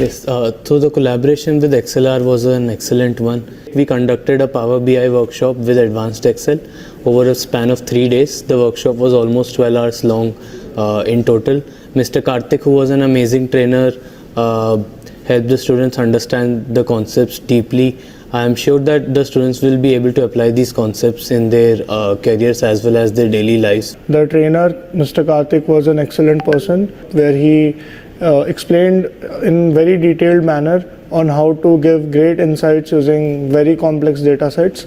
Yes, so the collaboration with XLR was an excellent one. We conducted a Power BI workshop with Advanced Excel over a span of 3 days. The workshop was almost 12 hours long in total. Mr. Karthik, who was an amazing trainer, helped the students understand the concepts deeply. I am sure that the students will be able to apply these concepts in their careers as well as their daily lives. The trainer, Mr. Karthik, was an excellent person where he explained in very detailed manner on how to give great insights using very complex data sets.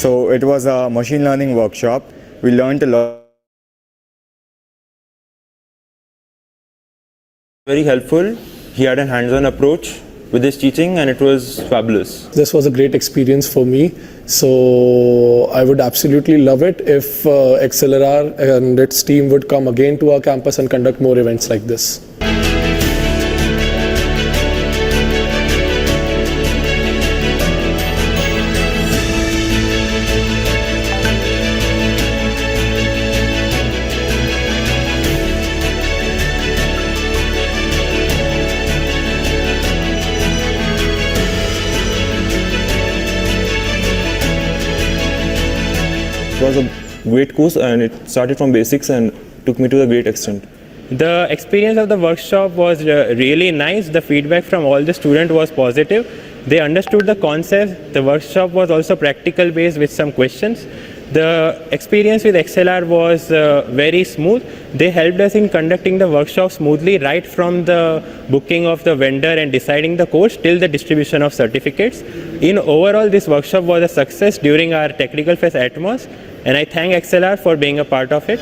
So it was a machine learning workshop. We learned a lot. Very helpful. He had a hands-on approach with his teaching and it was fabulous. This was a great experience for me. So I would absolutely love it if XLR and its team would come again to our campus and conduct more events like this. It was a great course and it started from basics and took me to a great extent. The experience of the workshop was really nice. The feedback from all the students was positive. They understood the concept. The workshop was also practical based with some questions. The experience with XLR was very smooth. They helped us in conducting the workshop smoothly right from the booking of the vendor and deciding the course till the distribution of certificates. In overall, this workshop was a success during our Technical Fest Atmos, and I thank XLR for being a part of it.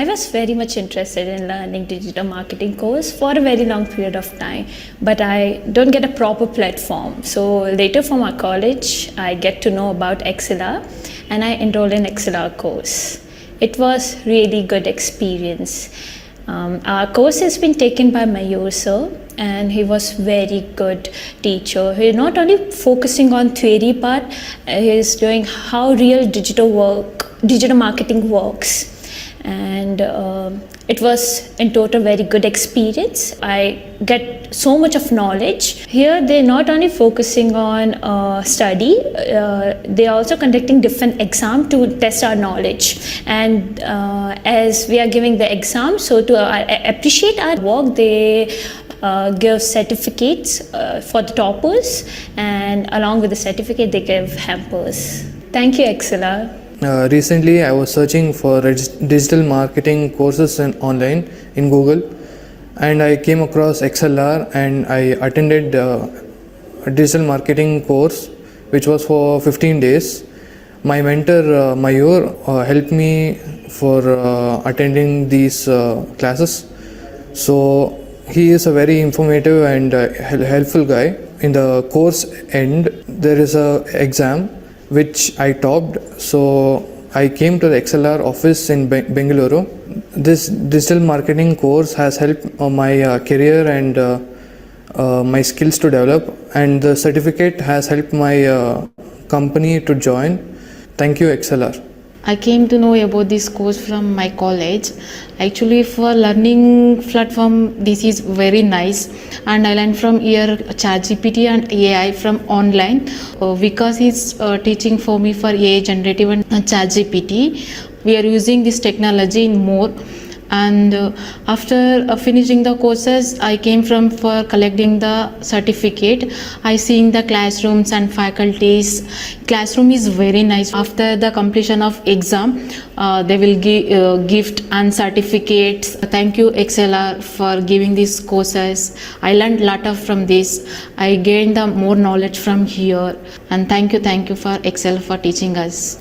I was very much interested in learning digital marketing course for a very long period of time, but I don't get a proper platform. So later for my college, I get to know about XLR and I enrolled in XLR course. It was really good experience. Our course has been taken by Mayur sir, and he was very good teacher. He not only focusing on theory part, he is doing how real digital marketing works, and it was in total very good experience. I get so much of knowledge. Here they're not only focusing on study, they are also conducting different exam to test our knowledge, and as we are giving the exam, so to appreciate our work, they give certificates for the toppers, and along with the certificate they give hampers. Thank you, XLR. Recently, I was searching for digital marketing courses online in Google, and I came across XLR, and I attended a digital marketing course which was for 15 days. My mentor Mayur helped me for attending these classes. So he is a very informative and helpful guy. In the course end, there is a exam which I topped. So I came to the XLR office in Bengaluru. This digital marketing course has helped my career and my skills to develop, and the certificate has helped my company to join. Thank you, XLR. I came to know about this course from my college. Actually, for learning platform, this is very nice, and I learned from here ChatGPT and AI from online. Because he's teaching for me for AI generative and ChatGPT. We are using this technology in more. And after finishing the courses, I came from for collecting the certificate. I seen the classrooms and faculties. Classroom is very nice. After the completion of exam, they will give gift and certificates. Thank you, XLR, for giving these courses. I learned a lot from this. I gained the more knowledge from here. And thank you for XLR for teaching us.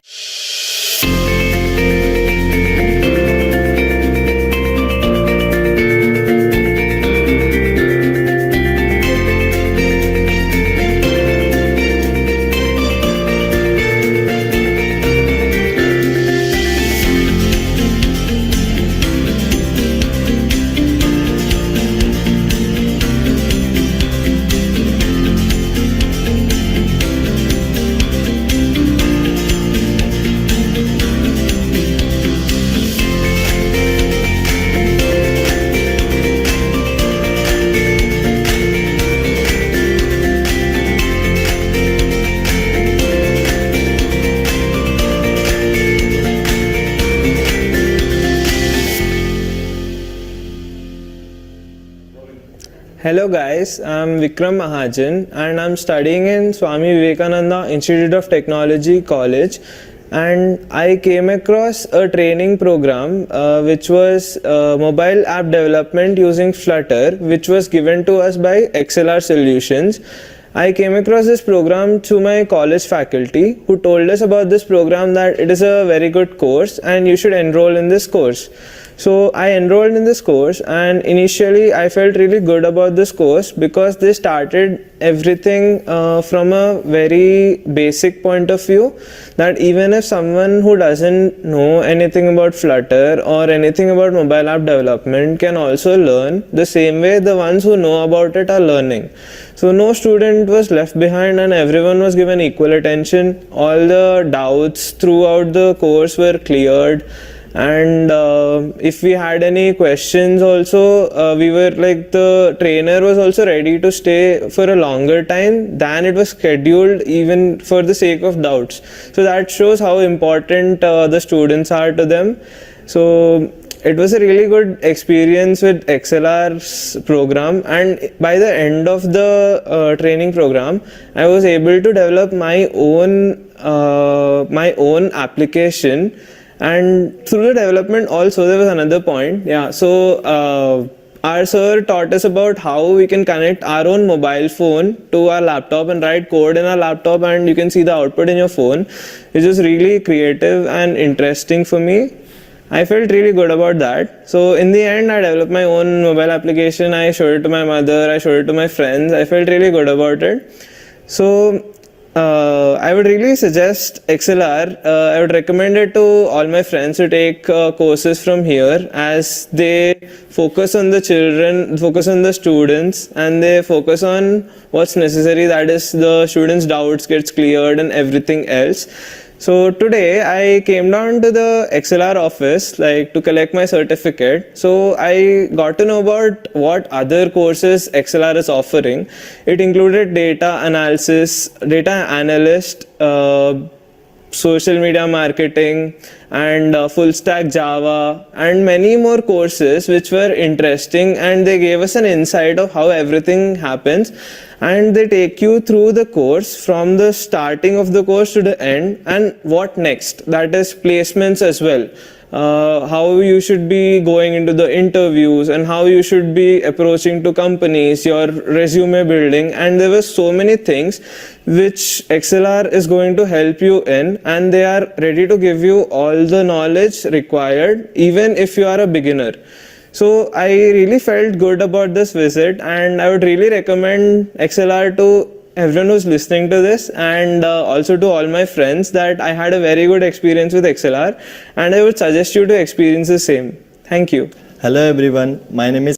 Hello guys, I'm Vikram Mahajan and I'm studying in Swami Vivekananda Institute of Technology College, and I came across a training program which was mobile app development using Flutter, which was given to us by XLR Solutions. I came across this program through my college faculty, who told us about this program, that it is a very good course and you should enroll in this course. So I enrolled in this course, and initially I felt really good about this course because they started everything from a very basic point of view, that even if someone who doesn't know anything about Flutter or anything about mobile app development can also learn the same way the ones who know about it are learning. So no student was left behind and everyone was given equal attention. All the doubts throughout the course were cleared. And if we had any questions also, we were like, the trainer was also ready to stay for a longer time than it was scheduled, even for the sake of doubts. So that shows how important the students are to them. So it was a really good experience with XLR's program, and by the end of the training program, I was able to develop my own application. And through the development also, there was another point. So our sir taught us about how we can connect our own mobile phone to our laptop and write code in our laptop, and you can see the output in your phone, which is really creative and interesting for me. I felt really good about that. So in the end, I developed my own mobile application. I showed it to my mother. I showed it to my friends. I felt really good about it. So I would really suggest XLR. I would recommend it to all my friends to take courses from here, as they focus on the children, focus on the students, and they focus on what's necessary. That is, the students' doubts gets cleared and everything else. So today I came down to the XLR office to collect my certificate. So I got to know about what other courses XLR is offering. It included data analysis, data analyst, social media marketing, and full stack Java, and many more courses which were interesting, and they gave us an insight of how everything happens, and they take you through the course from the starting of the course to the end, and what next, that is placements as well. How you should be going into the interviews, and how you should be approaching to companies, your resume building, and there were so many things which XLR is going to help you in, and they are ready to give you all the knowledge required, even if you are a beginner. So I really felt good about this visit, and I would really recommend XLR to everyone who's listening to this, and also to all my friends, that I had a very good experience with XLR, and I would suggest you to experience the same. Thank you. Hello everyone, my name is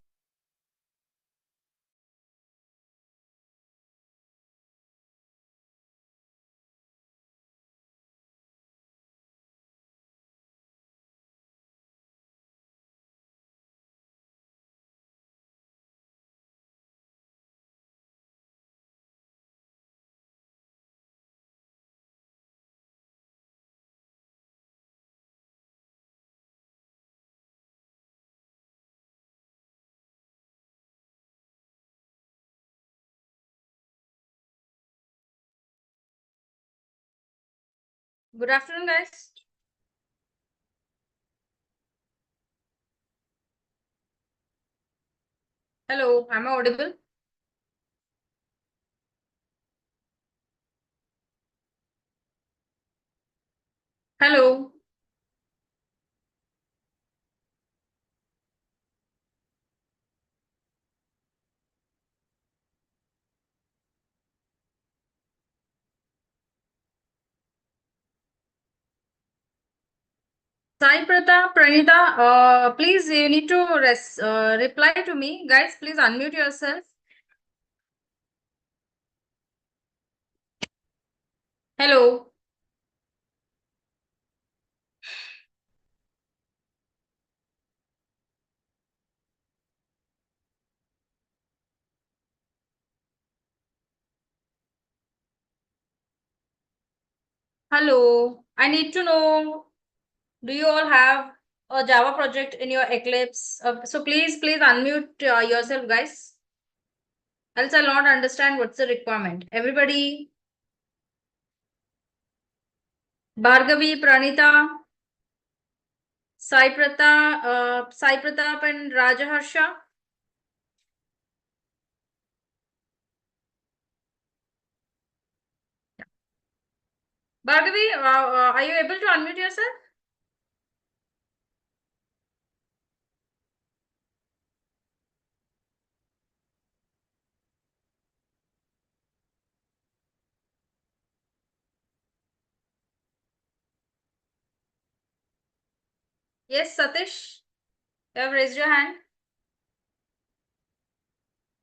Good afternoon, guys. Hello, am I audible? Hello. Sai Pratap, Pranita, please, you need to reply to me. Guys, please unmute yourself. Hello. Hello. I need to know, do you all have a Java project in your Eclipse? So please unmute yourself, guys. Else I'll not understand what's the requirement. Everybody. Bhargavi, Pranita, Sai Pratap and Rajaharsha. Bhargavi, are you able to unmute yourself? Yes, Satish, you have raised your hand.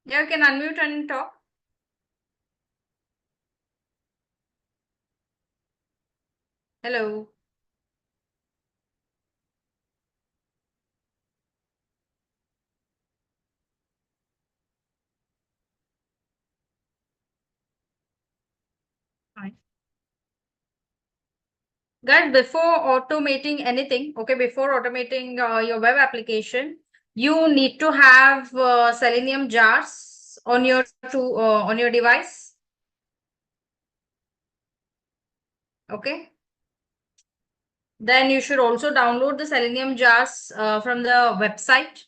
Yeah, you can unmute and talk. Hello. Fine. Guys, before automating anything, okay, before automating your web application, you need to have Selenium jars on your device. Okay. Then you should also download the Selenium jars from the website.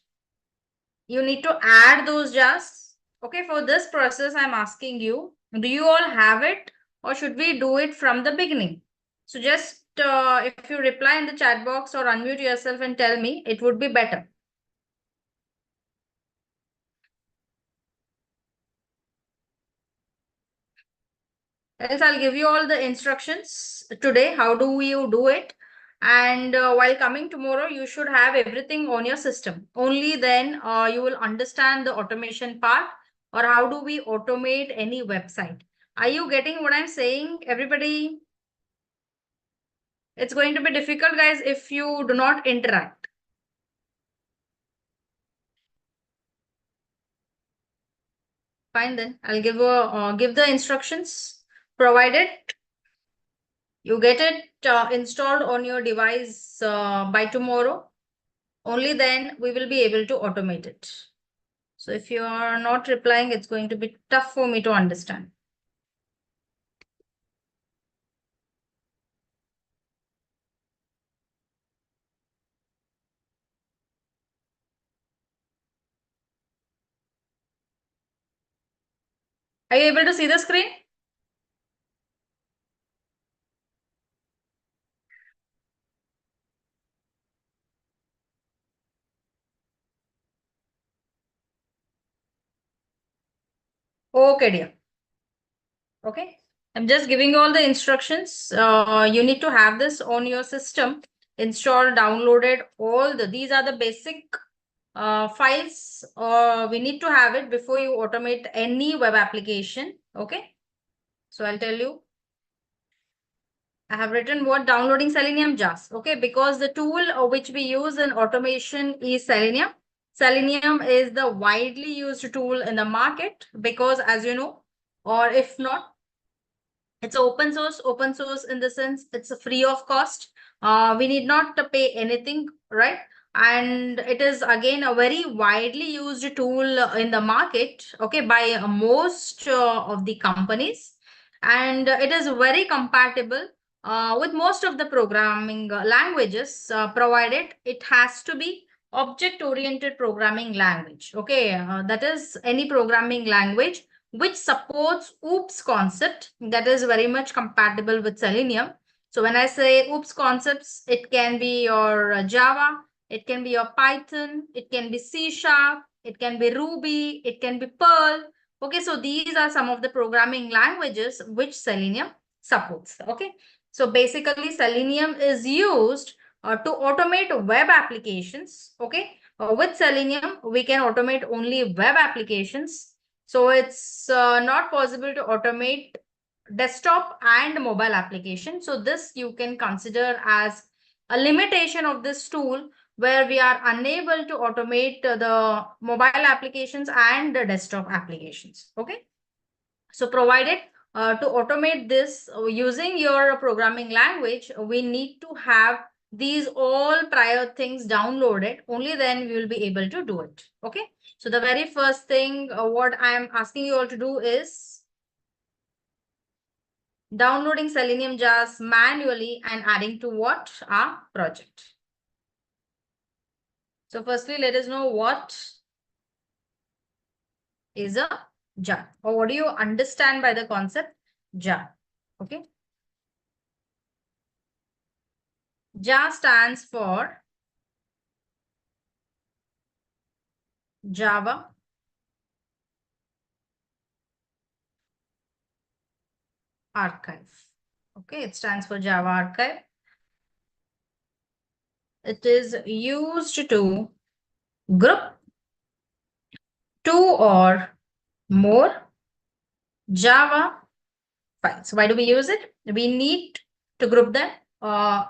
You need to add those jars. Okay, for this process, I'm asking you, do you all have it, or should we do it from the beginning? So just if you reply in the chat box or unmute yourself and tell me, it would be better. Else I'll give you all the instructions today. How do you do it? And while coming tomorrow, you should have everything on your system. Only then you will understand the automation part, or how do we automate any website. Are you getting what I'm saying, everybody? It's going to be difficult, guys, if you do not interact. Fine, then I'll give the instructions, provided you get it installed on your device by tomorrow. Only then we will be able to automate it. So if you are not replying, it's going to be tough for me to understand. Are you able to see the screen? Okay, dear. Okay. I'm just giving you all the instructions. You need to have this on your system, installed, downloaded, these are the basic files. We need to have it before you automate any web application. Okay. So I'll tell you. I have written what downloading Selenium just. Okay. Because the tool which we use in automation is Selenium. Selenium is the widely used tool in the market because, as you know, or if not, it's open source in the sense it's free of cost. We need not to pay anything, right? And it is again a very widely used tool in the market, okay, by most of the companies. And it is very compatible with most of the programming languages, provided it has to be object-oriented programming language. Okay, that is any programming language which supports OOPS concept, that is very much compatible with Selenium. So when I say OOPS concepts, it can be your Java, it can be your Python, it can be C#, it can be Ruby, it can be Perl. Okay, so these are some of the programming languages which Selenium supports. Okay, so basically Selenium is used to automate web applications. Okay, with Selenium, we can automate only web applications. So it's not possible to automate desktop and mobile application. So this you can consider as a limitation of this tool, where we are unable to automate the mobile applications and the desktop applications. Okay. So provided to automate this using your programming language, we need to have these all prior things downloaded. Only then we will be able to do it. Okay. So the very first thing what I am asking you all to do is downloading Selenium JAS manually and adding to what? Our project. So firstly, let us know what is a jar, or what do you understand by the concept jar? Okay. JAR stands for Java Archive. Okay, it stands for Java Archive. It is used to group two or more Java files. Why do we use it? We need to group them.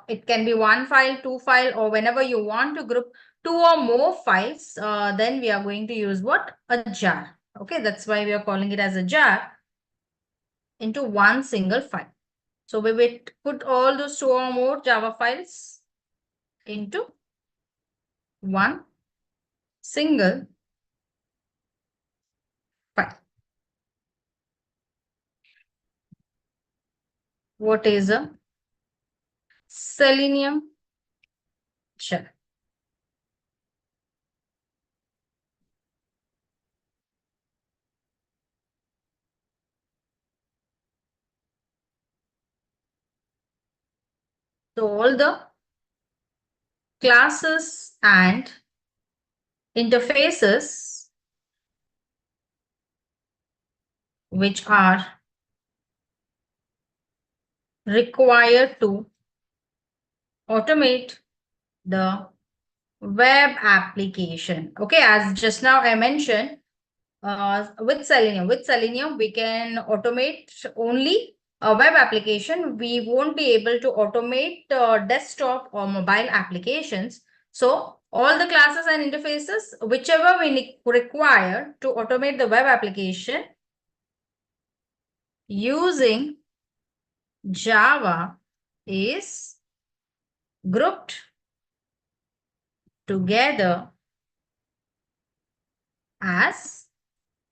It can be one file, two file, or whenever you want to group two or more files, then we are going to use what? A jar. Okay, that's why we are calling it as a jar into one single file. So we will put all those two or more Java files into one single file. What is a Selenium jar? So all the classes and interfaces which are required to automate the web application. Okay, as just now I mentioned, with Selenium, we can automate only a web application. We won't be able to automate desktop or mobile applications. So all the classes and interfaces, whichever we require to automate the web application using Java is grouped together as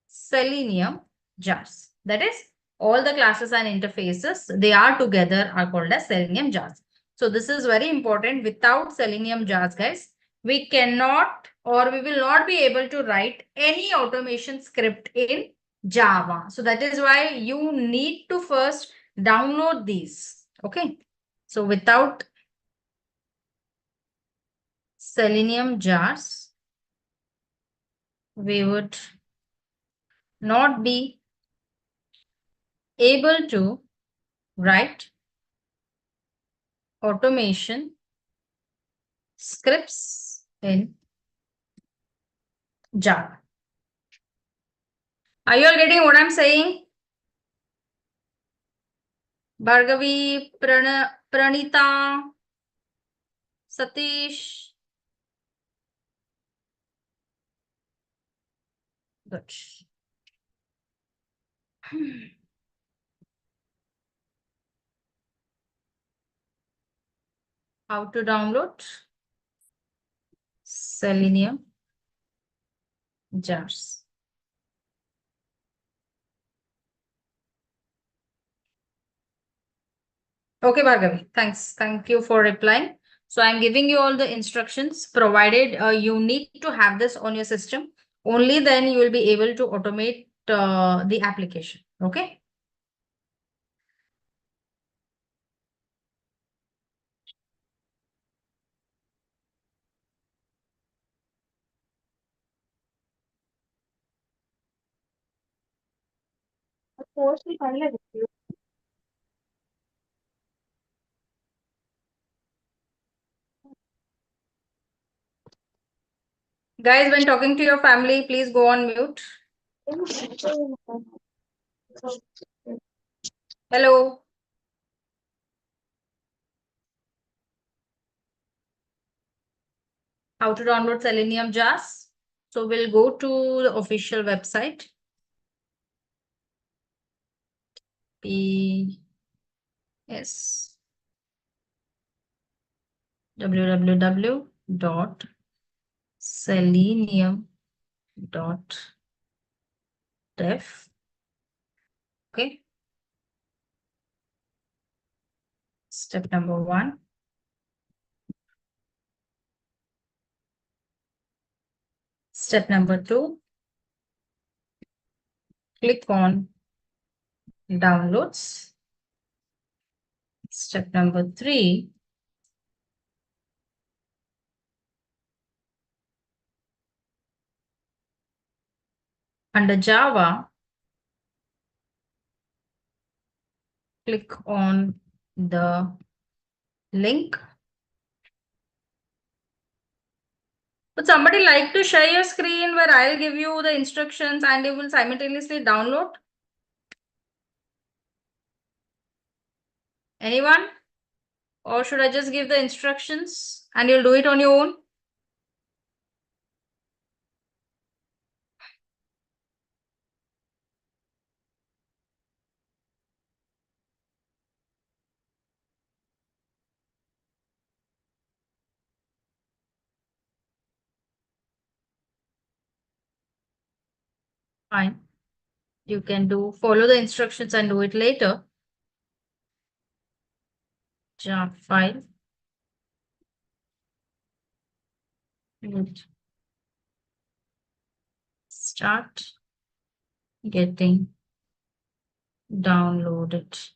Selenium jars. That is, all the classes and interfaces, they are together are called as Selenium jars. So this is very important. Without Selenium jars, guys, we cannot or we will not be able to write any automation script in Java. So that is why you need to first download these. Okay. So without Selenium jars, we would not be able to write automation scripts in Java. Are you all getting what I'm saying? Bhargavi, Pranita, Satish. Good. How to download Selenium jars. Okay, Bhargavi, thanks. Thank you for replying. So I'm giving you all the instructions, provided you need to have this on your system. Only then you will be able to automate the application. Okay. Guys, when talking to your family, please go on mute. Hello. How to download Selenium jars? So we'll go to the official website. Yes. www.selenium.dev. Okay. Step number 1. Step number 2. Click on downloads. Step number 3. Under Java, click on the link. Would somebody like to share your screen where I'll give you the instructions and you will simultaneously download? Anyone? Or should I just give the instructions and you'll do it on your own? Fine. You can follow the instructions and do it later. Jar file. Start getting downloaded.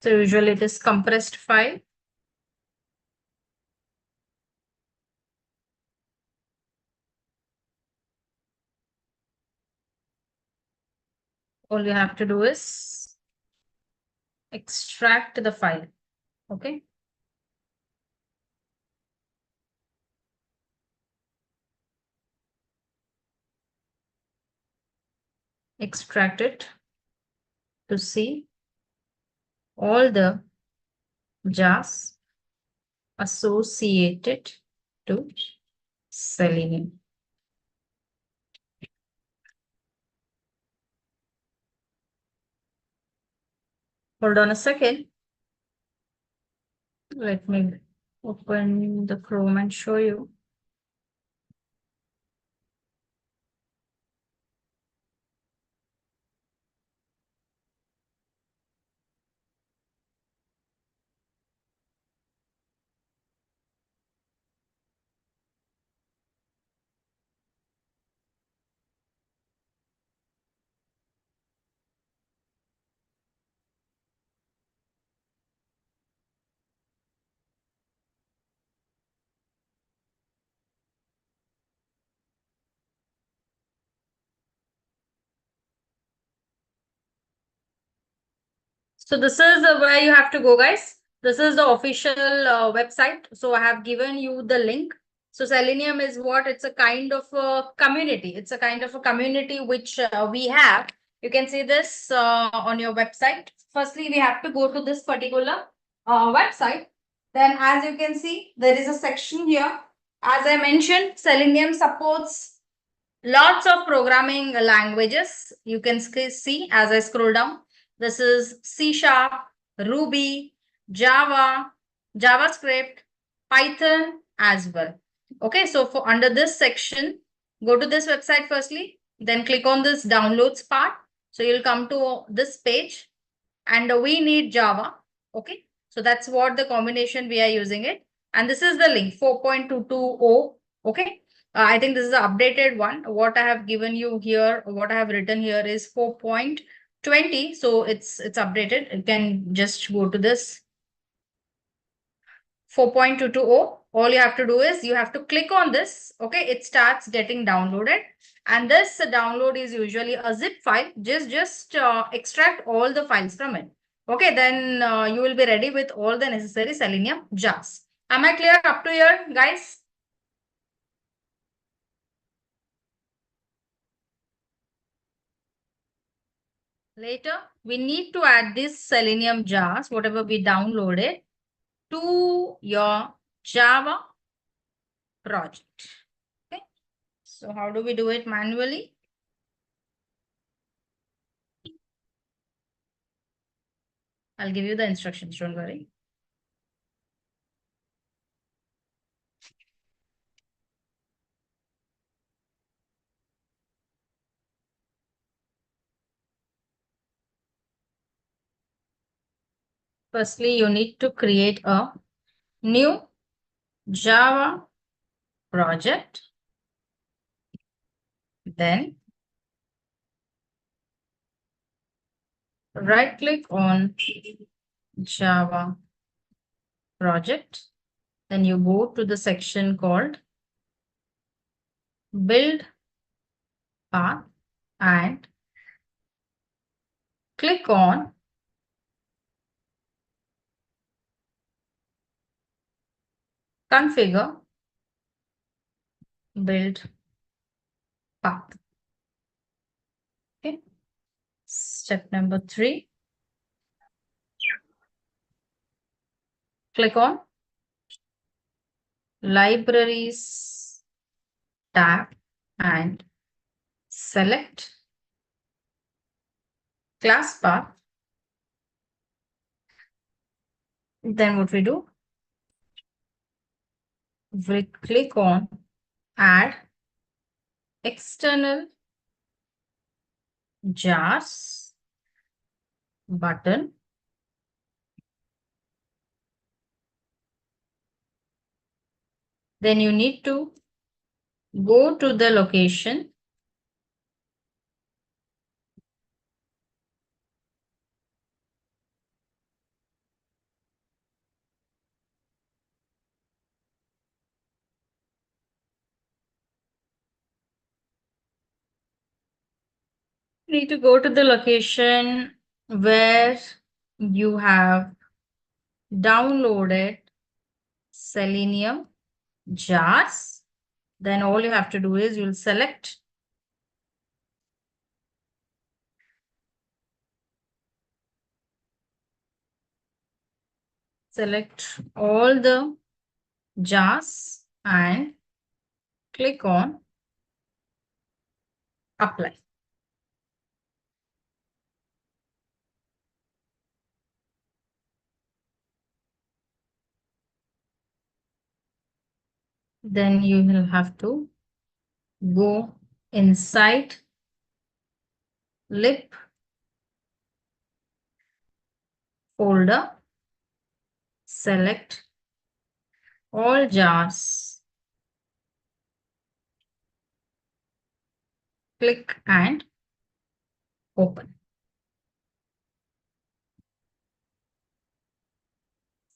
So usually it is compressed file. All you have to do is extract the file. Okay. Extract it to see all the jars associated to Selenium. Hold on a second. Let me open the Chrome and show you. So this is where you have to go, guys. This is the official website. So I have given you the link. So Selenium is what? It's a kind of a community. It's a kind of a community which we have. You can see this on your website. Firstly, we have to go to this particular website. Then as you can see, there is a section here. As I mentioned, Selenium supports lots of programming languages. You can see as I scroll down. This is C#, Ruby, Java, JavaScript, Python as well. Okay, so for under this section, go to this website firstly, then click on this downloads part. So you'll come to this page and we need Java. Okay, so that's what the combination we are using it. And this is the link 4.220. Okay, I think this is the updated one. What I have given you here, what I have written here is 4.20. So it's updated. You can just go to this 4.220. All you have to do is you have to click on this. Okay, it starts getting downloaded. And this download is usually a zip file. Just extract all the files from it. Okay, then you will be ready with all the necessary Selenium jars. Am I clear up to here, guys? Later, we need to add these Selenium jars, whatever we downloaded, to your Java project. Okay. So how do we do it manually? I'll give you the instructions, don't worry. Firstly, you need to create a new Java project. Then right click on Java project. Then you go to the section called build path and click on configure build path. Okay. Step number 3. Click on libraries tab and select class path. Then what we do? We click on add external jars button. Then you need to go to the location You need to go to the location where you have downloaded Selenium jars. Then all you have to do is you'll select all the jars and click on apply. Then you will have to go inside lib folder, select all jars, click and open.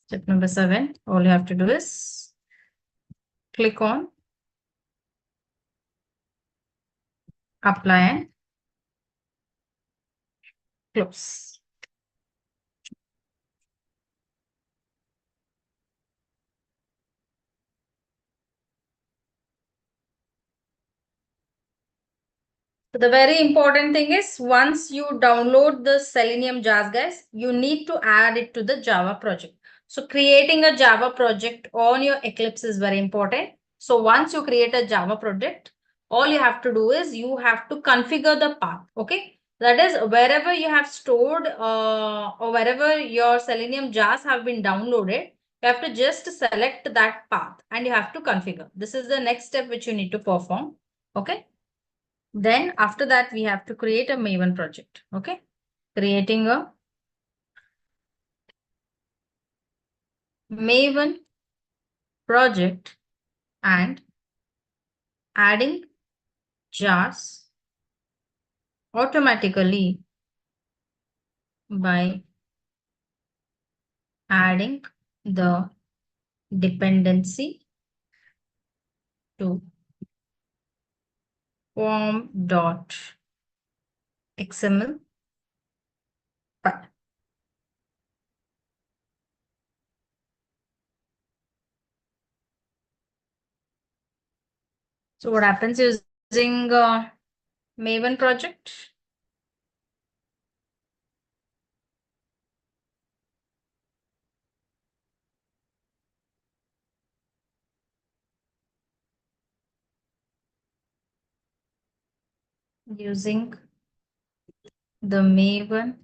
Step number 7, all you have to do is click on apply and close. So the very important thing is once you download the Selenium jars, guys, you need to add it to the Java project. So creating a Java project on your Eclipse is very important. So once you create a Java project, all you have to do is you have to configure the path. Okay. That is wherever you have stored or wherever your Selenium jars have been downloaded, you have to just select that path and you have to configure. This is the next step which you need to perform. Okay. Then after that, we have to create a Maven project. Okay. Creating a Maven project and adding jars automatically by adding the dependency to form.xml file. So what happens using Maven project? Using the Maven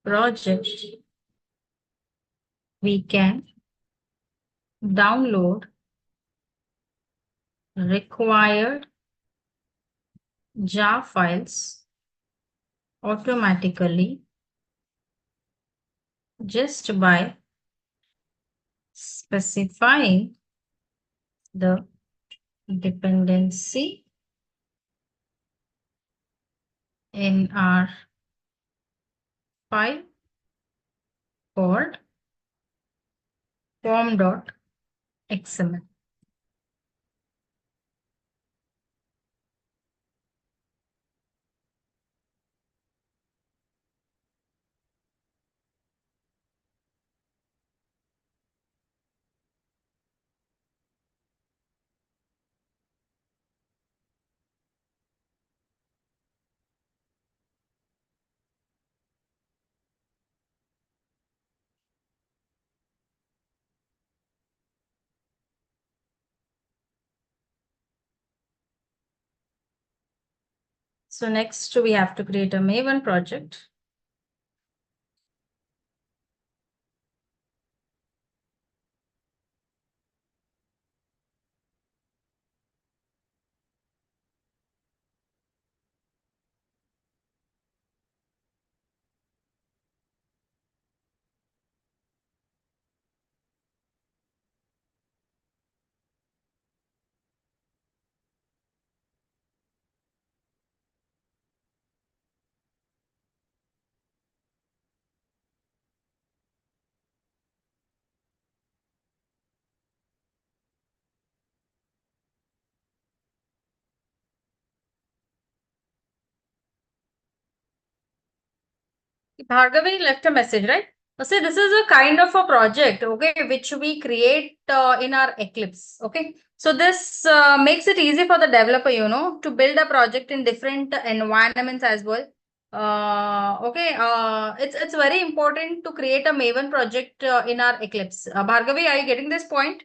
project, we can download required jar files automatically just by specifying the dependency in our file called form.xml. So next we have to create a Maven project. Bhargavi left a message, right? See, this is a kind of a project, okay, which we create in our Eclipse, okay. So this makes it easy for the developer, to build a project in different environments as well. Okay, it's very important to create a Maven project in our Eclipse. Bhargavi, are you getting this point?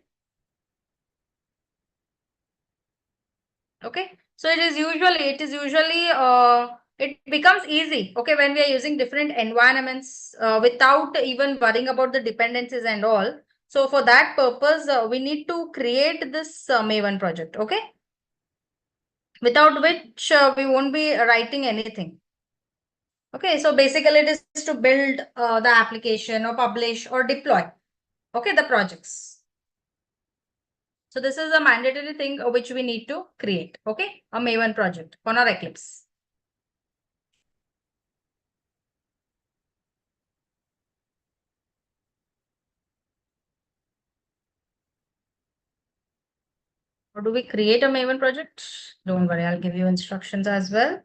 Okay, so it becomes easy, okay, when we are using different environments without even worrying about the dependencies and all. So for that purpose, we need to create this Maven project, okay, without which we won't be writing anything. Okay, so basically it is to build the application or publish or deploy, okay, the projects. So this is a mandatory thing which we need to create, okay, a Maven project on our Eclipse. Or do we create a Maven project? Don't worry, I'll give you instructions as well.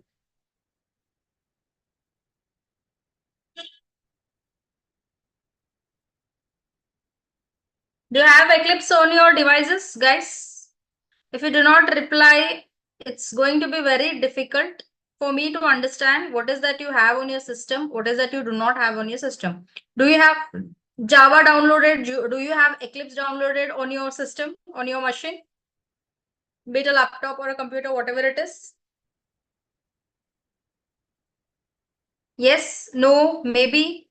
Do you have Eclipse on your devices, guys? If you do not reply, it's going to be very difficult for me to understand what is that you have on your system, what is that you do not have on your system. Do you have Java downloaded? Do you have Eclipse downloaded on your system, on your machine? Be it a laptop or a computer, whatever it is. Yes, no, maybe.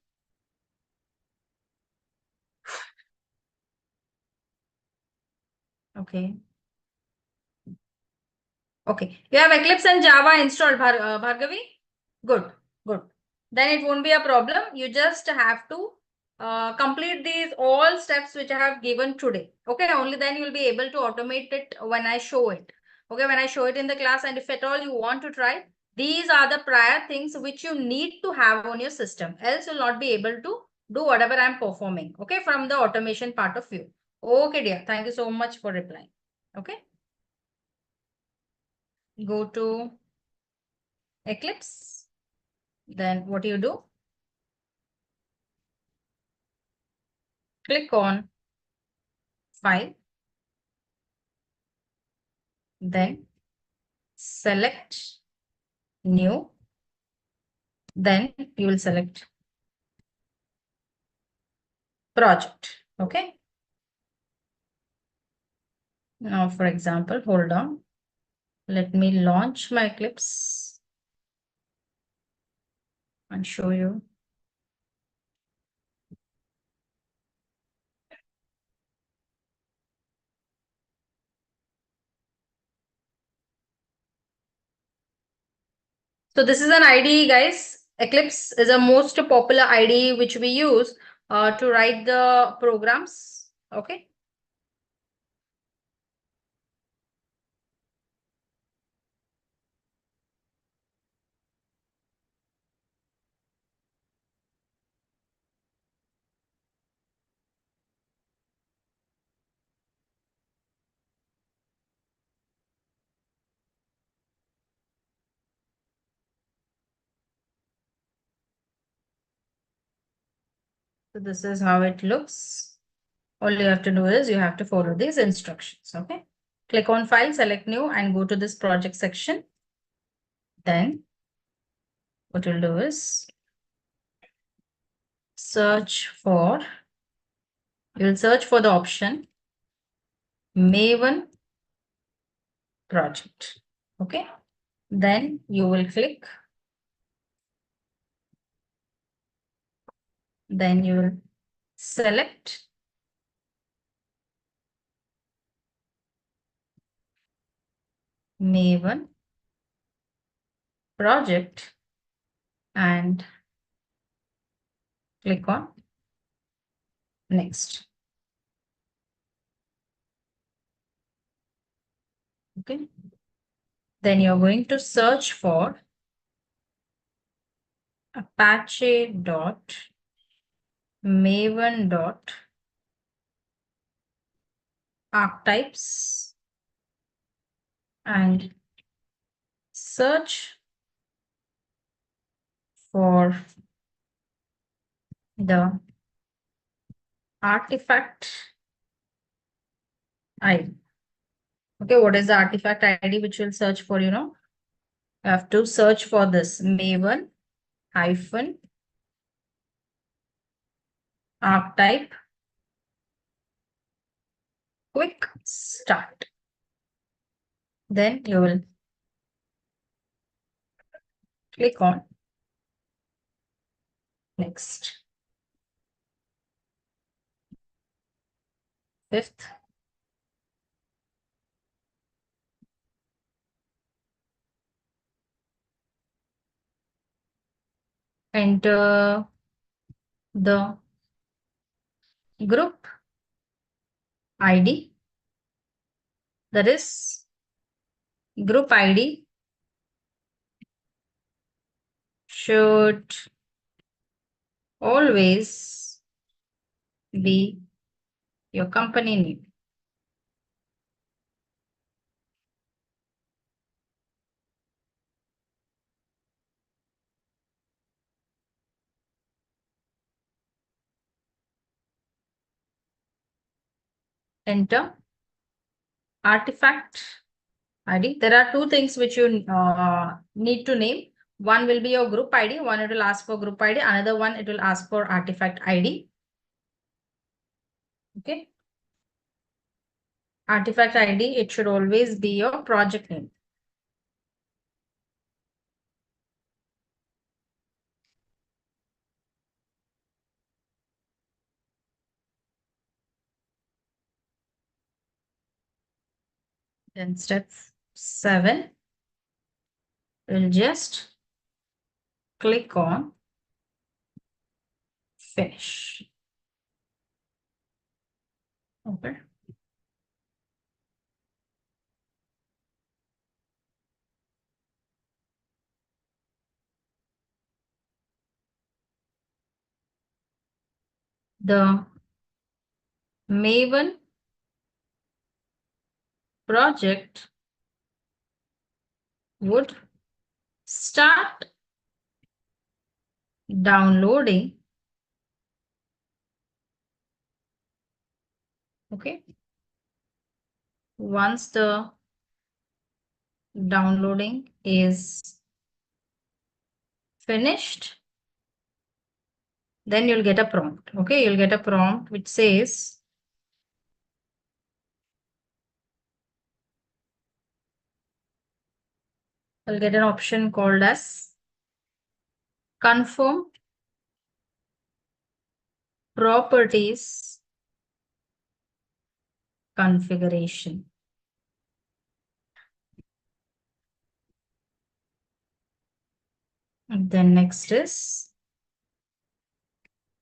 Okay. Okay. You have Eclipse and Java installed, Bhargavi? Good, good. Then it won't be a problem. You just have to complete these all steps which I have given today. Okay, only then you'll be able to automate it when I show it. Okay, when I show it in the class, and if at all you want to try, these are the prior things which you need to have on your system. Else you'll not be able to do whatever I'm performing. Okay, from the automation part of view. Okay, dear. Thank you so much for replying. Okay. Go to Eclipse. Then what do you do? Click on File. Then select New. Then you will select Project. Okay. Now, for example, hold on. Let me launch my Eclipse and show you. So this is an IDE, guys. Eclipse is a most popular IDE which we use to write the programs. Okay. So this is how it looks. All you have to do is you have to follow these instructions. Okay. Click on File, select New, and go to this project section. Then what you'll do is you'll search for the option Maven project. Okay. Then you will click. Then you will select Maven project and click on Next. Okay. Then you're going to search for apache.maven.archetypes and search for the artifact ID. Okay, what is the artifact ID which will search for, you know? You have to search for this Maven hyphen archetype quick start. Then you will click on next. Fifth, enter the group ID, that is group ID should always be your company name. Enter artifact ID. There are two things which you need to name. One will be your group ID, one it will ask for group ID, another one it will ask for artifact ID. Okay. Artifact ID, it should always be your project name. Then step 7, we'll just click on finish. Okay. The Maven project would start downloading. Okay. Once the downloading is finished, then you'll get a prompt. Okay, you'll get a prompt which says you'll get an option called as confirm properties configuration. And then next is,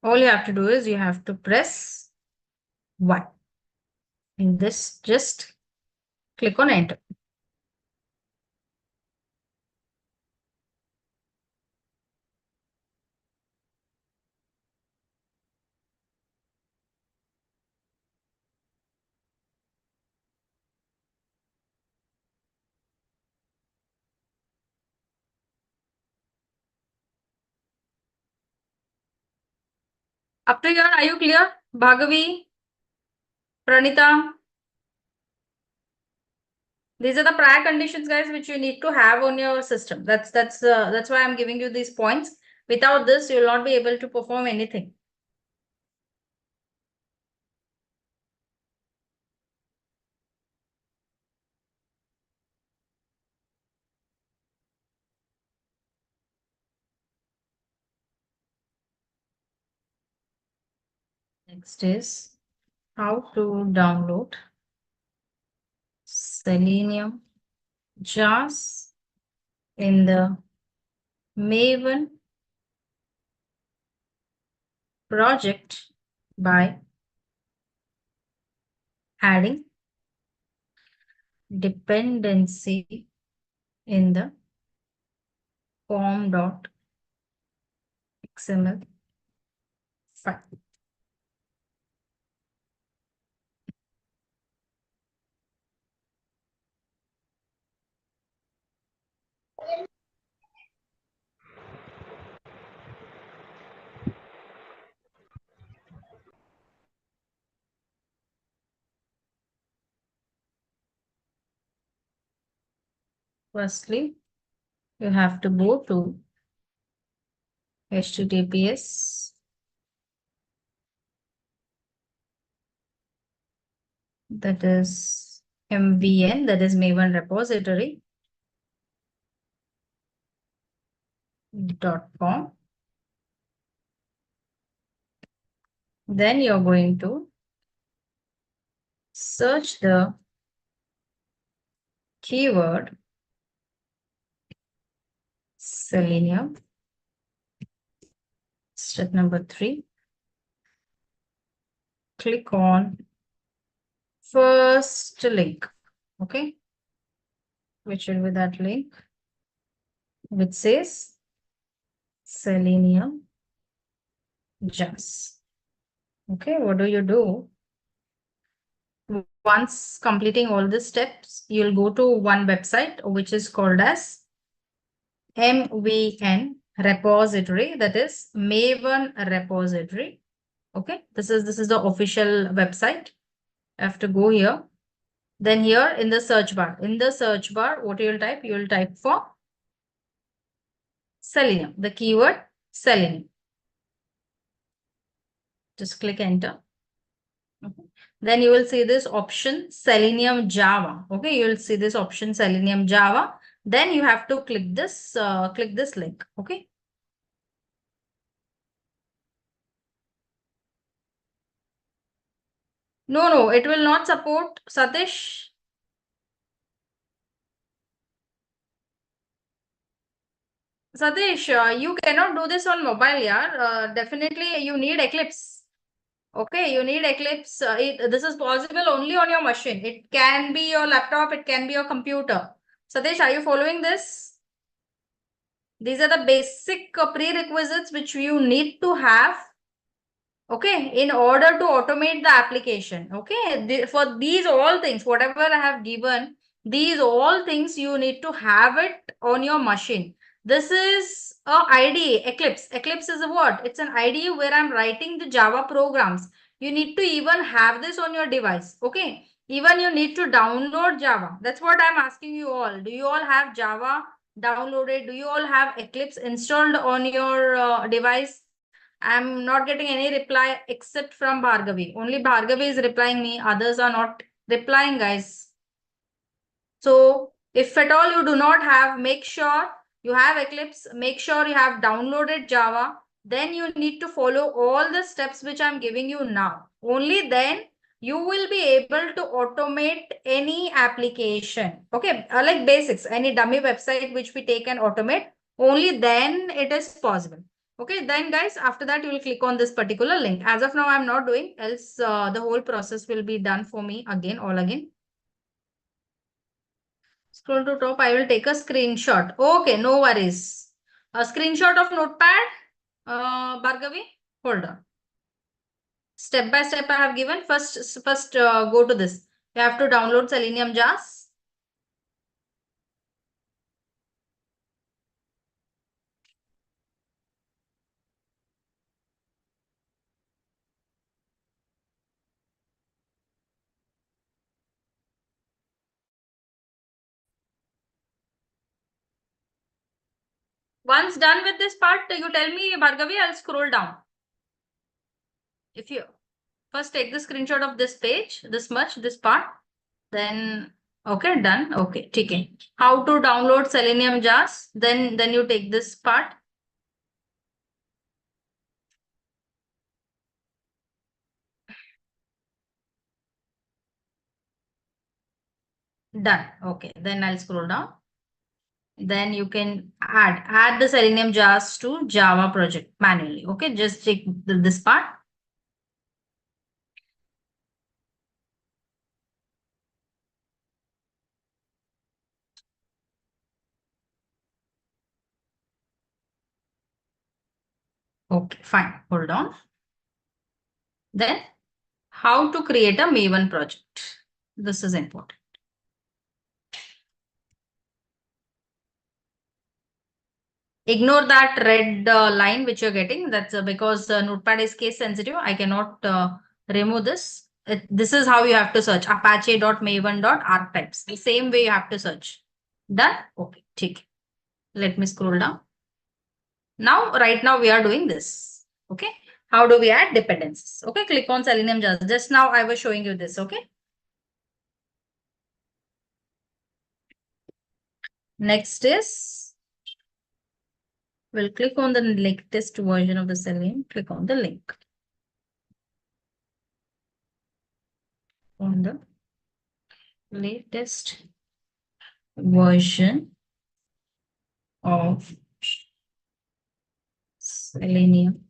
all you have to do is you have to press 1. In this, just click on enter. Up to here, are you clear? Bhagavi, Pranita. These are the prior conditions, guys, which you need to have on your system. That's why I'm giving you these points. Without this, you will not be able to perform anything. Next is how to download Selenium jars in the Maven project by adding dependency in the form.xml file. Firstly, you have to go to HTTPS that is MVN, that is Maven repository .com. Then you're going to search the keyword Selenium. Step number 3. Click on first link. Okay. Which will be that link which says Selenium JAS. Okay. What do? Once completing all the steps, you'll go to one website which is called as MVN repository, that is Maven repository. Okay, this is the official website. I have to go here. Then here in the search bar, what you'll type? You'll type for Selenium, the keyword Selenium. Just click enter. Okay. Then you will see this option Selenium Java. Okay, you will see this option Selenium Java. Then you have to click this link. Okay. No, it will not support Satish. Satish, you cannot do this on mobile, yeah. Definitely you need Eclipse. Okay, you need Eclipse. This is possible only on your machine. It can be your laptop, it can be your computer. Satish, are you following this? These are the basic prerequisites which you need to have, okay, in order to automate the application. Okay, for these all things, whatever I have given, these all things you need to have it on your machine. This is a IDE, Eclipse. Eclipse is a what? It's an IDE where I'm writing the Java programs. You need to even have this on your device. Okay, even you need to download Java. That's what I'm asking you all. Do you all have Java downloaded? Do you all have Eclipse installed on your device? I'm not getting any reply except from Bhargavi. Only Bhargavi is replying me. Others are not replying, guys. So if at all you do not have, make sure you have Eclipse. Make sure you have downloaded Java. Then you need to follow all the steps which I'm giving you now. Only then you will be able to automate any application. Okay, like basics, any dummy website which we take and automate. Only then it is possible. Okay, then guys, after that you will click on this particular link. As of now, I'm not doing, else the whole process will be done for me again, all again. Scroll to top, I will take a screenshot. Okay, no worries. A screenshot of notepad, Bhargavi, hold on. Step by step I have given. First go to this. You have to download Selenium JAS. Once done with this part, you tell me, Bhargavi, I'll scroll down. If you first take the screenshot of this page, this part, then okay, done. Okay, okay. How to download Selenium JAS? Then you take this part. Done. Okay, then I'll scroll down. Then you can add the Selenium JAS to Java project manually. Okay, just take this part. Okay, fine. Hold on. Then how to create a Maven project. This is important. Ignore that red line which you're getting. That's because Notepad is case sensitive. I cannot remove this. This is how you have to search apache.maven.archetypes. The same way you have to search. Done? Okay, ठीक है. Let me scroll down. Now, right now we are doing this. Okay. How do we add dependencies? Okay, click on Selenium just. Just now I was showing you this. Okay. Next is, we'll click on the latest version of the Selenium. Click on the link. On the latest version of Selenium.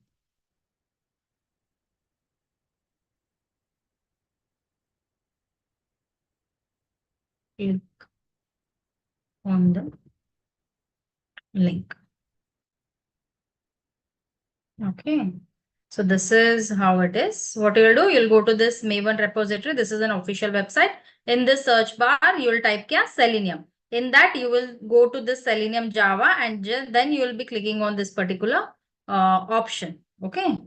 Click on the link. Okay. So this is how it is. What you'll do, you'll go to this Maven repository. This is an official website. In this search bar, you'll type kya Selenium. In that, you will go to this Selenium Java and then you will be clicking on this particular option. Okay.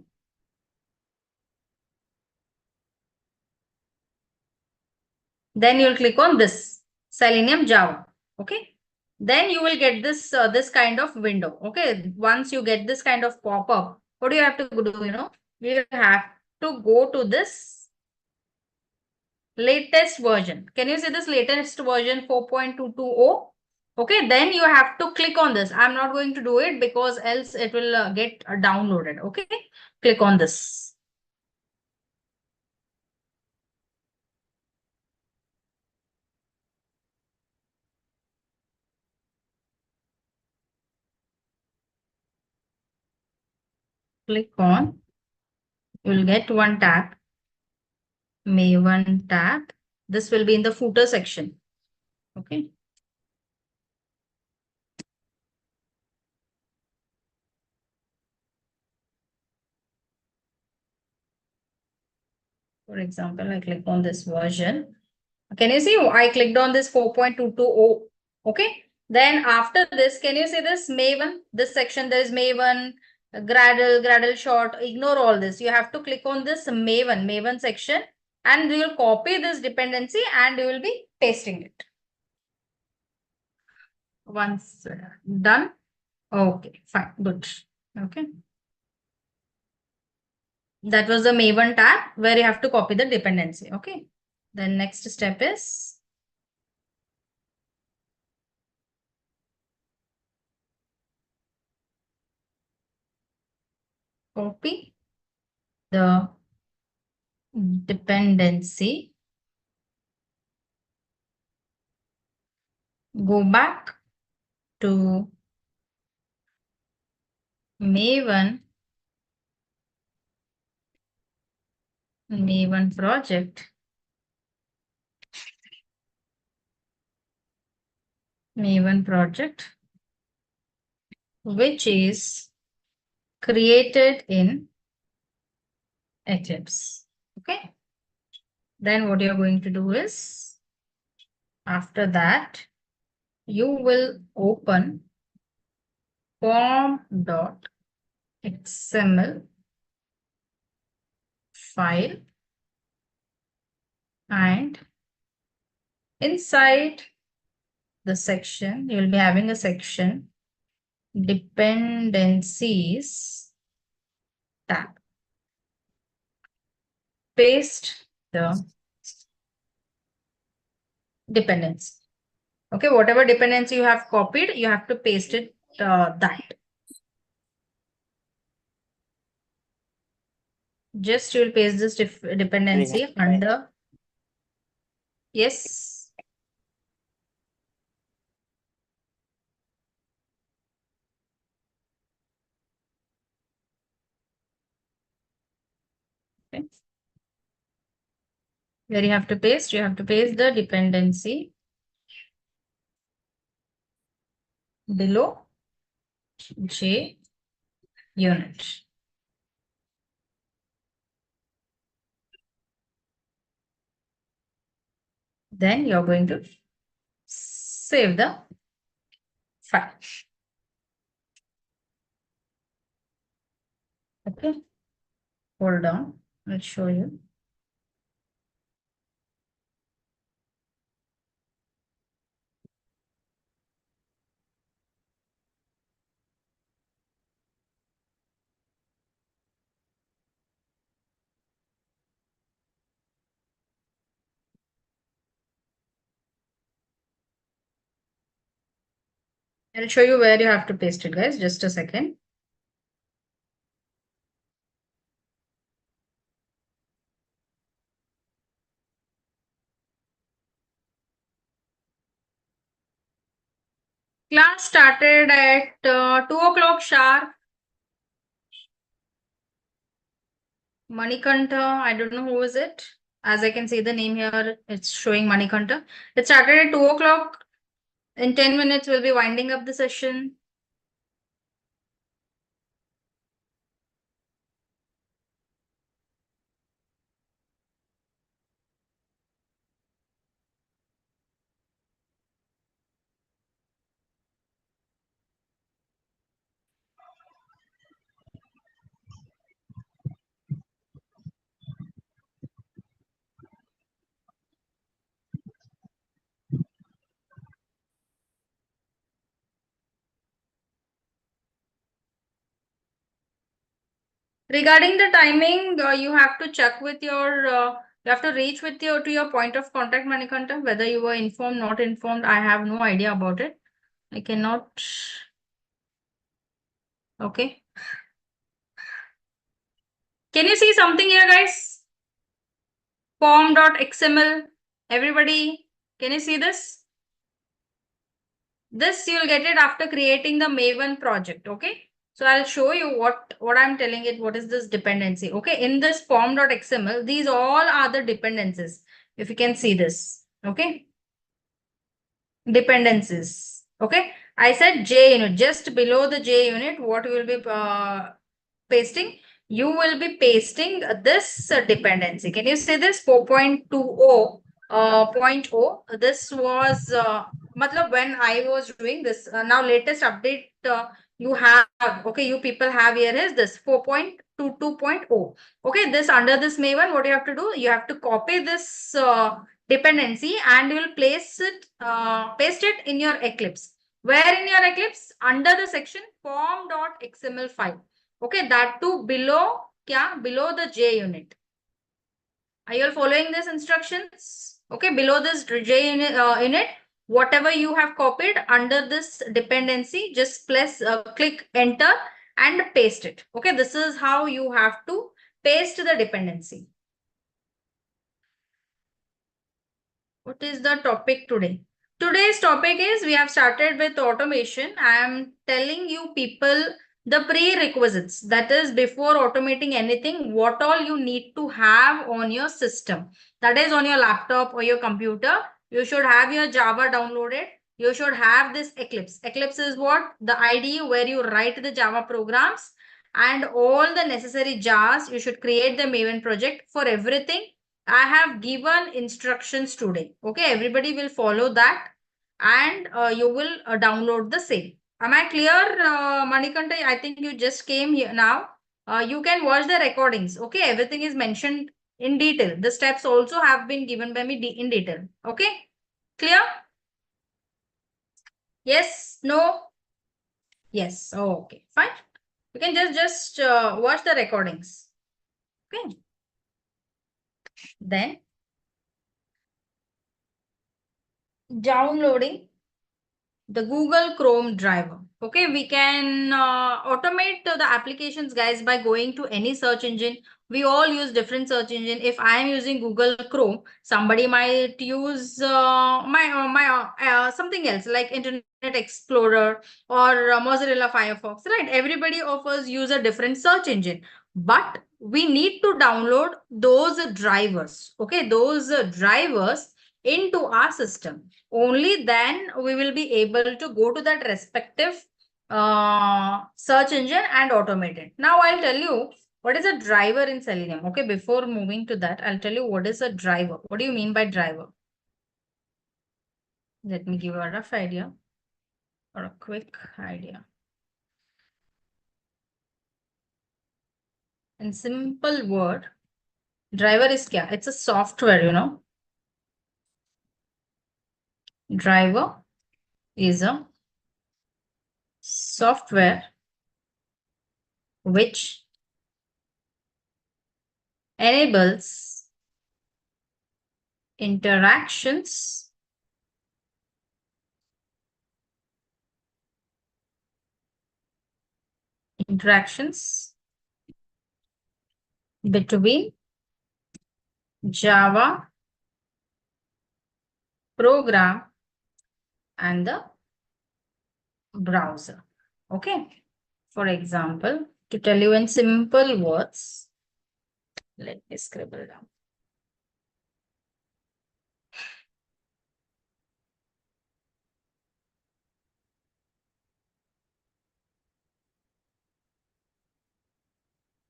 Then you'll click on this Selenium Java. Okay. Then you will get this this kind of window. Okay. Once you get this kind of pop-up, what do you have to do? You have to go to this latest version. Can you see this latest version 4.220? Okay, then you have to click on this. I'm not going to do it because else it will get downloaded. Okay, click on this. Click on. You will get one tab. Maven tab. This will be in the footer section. Okay. For example, I click on this version. Can you see? I clicked on this 4.220. Okay. Then after this, can you see this Maven? This section, there is Maven, Gradle short. Ignore all this. You have to click on this Maven section and you will copy this dependency and you will be pasting it. Once done. Okay, fine, good. Okay. That was the Maven tab where you have to copy the dependency. Okay. Then next step is copy the dependency, go back to Maven project, which is created in Eclipse. Okay. Then what you're going to do is, after that, you will open form.xml file and inside the section, you will be having a section dependencies tab. Paste the dependency. Okay, whatever dependency you have copied, you have to paste it that. Just you will paste this dependency under. Yes. Okay. Where you have to paste the dependency below J unit. Then you're going to save the file. Okay. Hold on. I'll show you. I'll show you where you have to paste it, guys. Just a second. Class started at 2 o'clock sharp. Manikanta, I don't know who is it. As I can see the name here, it's showing Manikanta. It started at 2 o'clock. In 10 minutes, we'll be winding up the session. Regarding the timing, you have to check with your, you have to reach with your to your point of contact, Manikanta, whether you were informed, not informed. I have no idea about it. I cannot. Okay. Can you see something here, guys? Form.xml. Everybody, can you see this? This you'll get it after creating the Maven project. Okay. So I'll show you what I'm telling it. What is this dependency? Okay. In this form.xml, these all are the dependencies. If you can see this. Okay. Dependencies. Okay. I said J unit. Just below the J unit, what you will be pasting? You will be pasting this dependency. Can you see this 4.20 point oh? This was matlab when I was doing this. Now latest update you have, okay, you people have here is this 4.22.0. Okay, this under this Maven, what you have to do? You have to copy this dependency and you will place it, paste it in your Eclipse. Where in your Eclipse? Under the section form.xml file. Okay, that too below, below the J unit. Are you all following these instructions? Okay, below this J unit, whatever you have copied under this dependency, just click enter and paste it. Okay, this is how you have to paste the dependency. What is the topic today? Today's topic is we have started with automation. I am telling you people the prerequisites, that is before automating anything, what all you need to have on your system. That is on your laptop or your computer. You should have your Java downloaded. You should have this Eclipse. Eclipse is what? The IDE where you write the Java programs and all the necessary jars. You should create the Maven project for everything. I have given instructions today. Okay, everybody will follow that and you will download the same. Am I clear, Manikanta? I think you just came here now. You can watch the recordings. Okay, everything is mentioned in detail. The steps also have been given by me in detail. Okay, clear? Yes, no? Yes, oh, okay, fine. You can just watch the recordings. Okay. Then downloading the Google Chrome driver. Okay, we can automate the applications, guys, by going to any search engine. We all use different search engine. If I am using Google Chrome, somebody might use something else like Internet Explorer or Mozilla Firefox, right? Everybody of us use a different search engine, but we need to download those drivers. Okay, those drivers into our system. Only then we will be able to go to that respective search engine and automate it. Now I'll tell you what is a driver in Selenium. Okay, before moving to that, I'll tell you what is a driver. What do you mean by driver? Let me give you a rough idea or a quick idea. In simple word, driver is kya? It's a software, you know. Driver is a software which enables interactions interactions between Java program and the browser. Okay. For example, to tell you in simple words, let me scribble down.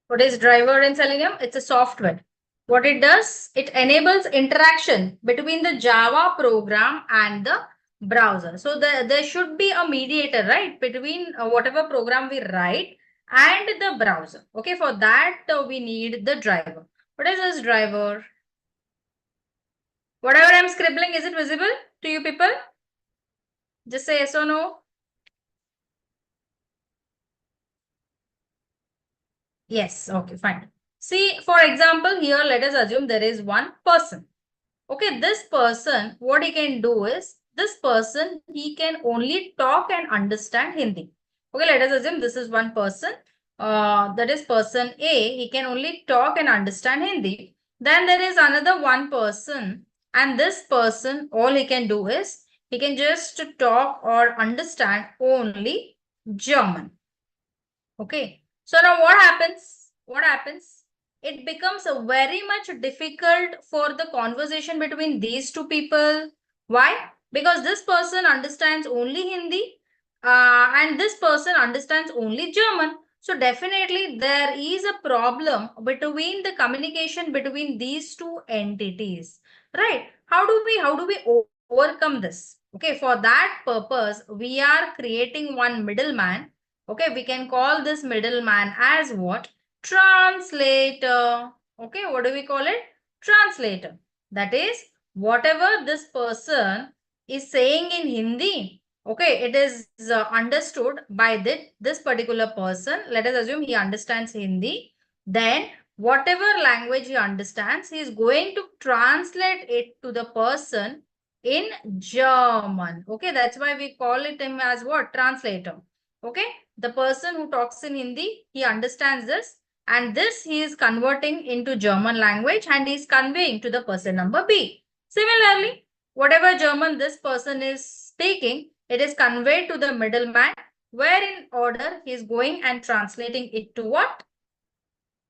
What is driver in Selenium? It's a software. What it does, it enables interaction between the Java program and the browser. So there should be a mediator, right, between whatever program we write and the browser. Okay, for that we need the driver. What is this driver? Whatever I'm scribbling, is it visible to you people? Just say yes or no. Yes, okay, fine. See, for example, here let us assume there is one person. Okay, this person, what he can do is, this person, he can only talk and understand Hindi. Okay, let us assume this is one person. That is person A, he can only talk and understand Hindi. Then there is another one person, and this person, all he can do is, he can just talk or understand only German. Okay. So now what happens? What happens? It becomes a very much difficult for the conversation between these two people. Why? Because this person understands only Hindi and this person understands only German. So definitely there is a problem between the communication between these two entities. Right? How do we overcome this? Okay, for that purpose, we are creating one middleman. Okay, we can call this middleman as what? Translator. Okay, what do we call it? Translator. That is, whatever this person is saying in Hindi, okay, it is understood by this particular person. Let us assume he understands Hindi. Then, whatever language he understands, he is going to translate it to the person in German. Okay, that's why we call it him as what? Translator. Okay, the person who talks in Hindi, he understands this, and this he is converting into German language and he is conveying to the person number B. Similarly, whatever German this person is speaking, it is conveyed to the middleman, where in order he is going and translating it to what?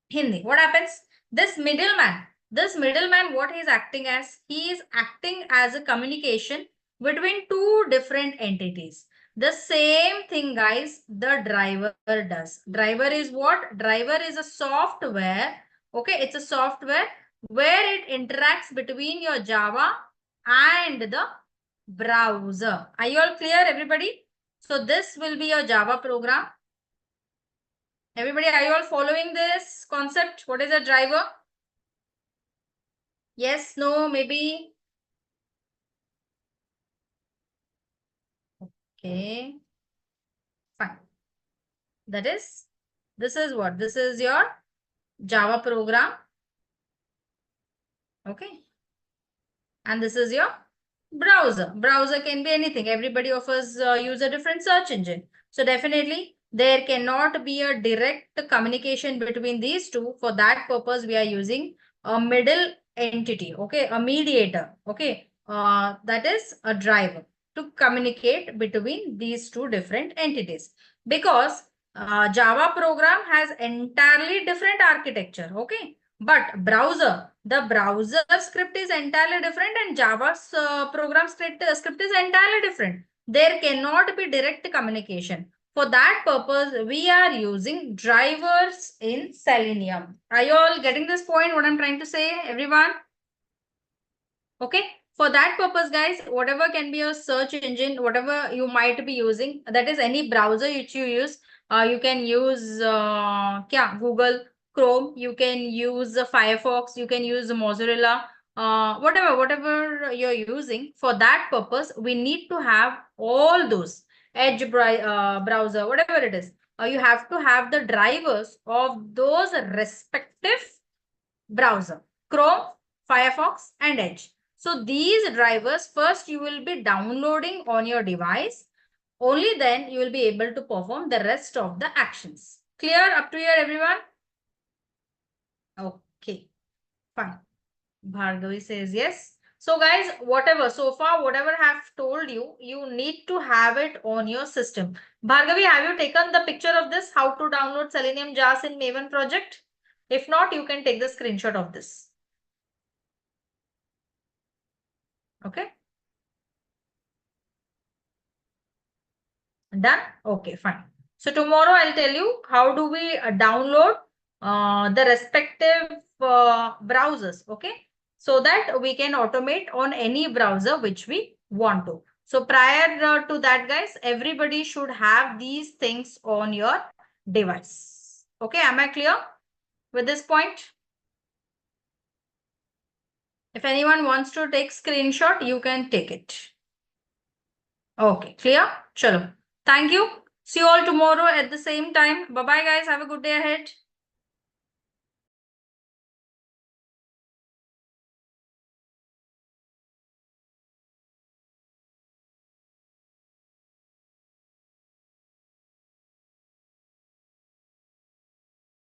Hindi. What happens? This middleman, what he is acting as? He is acting as a communication between two different entities. The same thing, guys, the driver does. Driver is what? Driver is a software. Okay, it's a software where it interacts between your Java and the browser. Are you all clear, everybody? So this will be your Java program. Everybody, are you all following this concept? What is a driver? Yes, no, maybe. Okay. Fine. That is, this is what? This is your Java program. Okay. And this is your browser. Browser can be anything. Everybody of us use a different search engine. So definitely there cannot be a direct communication between these two. For that purpose, we are using a middle entity. Okay. A mediator. Okay. That is a driver to communicate between these two different entities. Because Java program has entirely different architecture. Okay. But the browser script is entirely different and Java's program script is entirely different. There cannot be direct communication. For that purpose, we are using drivers in Selenium. Are you all getting this point, what I'm trying to say, everyone? Okay. For that purpose, guys, whatever can be your search engine, whatever you might be using, that is any browser which you use, you can use Google Chrome, you can use Firefox, you can use Mozilla, whatever you're using. For that purpose, we need to have all those Edge browser, whatever it is. You have to have the drivers of those respective browser, Chrome, Firefox, and Edge. So these drivers first you will be downloading on your device. Only then you will be able to perform the rest of the actions. Clear up to here, everyone? Okay, fine. Bhargavi says yes. So guys, so far, whatever I have told you, you need to have it on your system. Bhargavi, have you taken the picture of this? How to download Selenium jars in Maven project? If not, you can take the screenshot of this. Okay. Done? Okay, fine. So tomorrow I'll tell you how do we download the respective browsers, okay? So that we can automate on any browser which we want to. So prior to that, guys, everybody should have these things on your device. Okay, am I clear with this point? If anyone wants to take screenshot, you can take it. Okay, clear? Chalo. Thank you. See you all tomorrow at the same time. Bye-bye, guys. Have a good day ahead.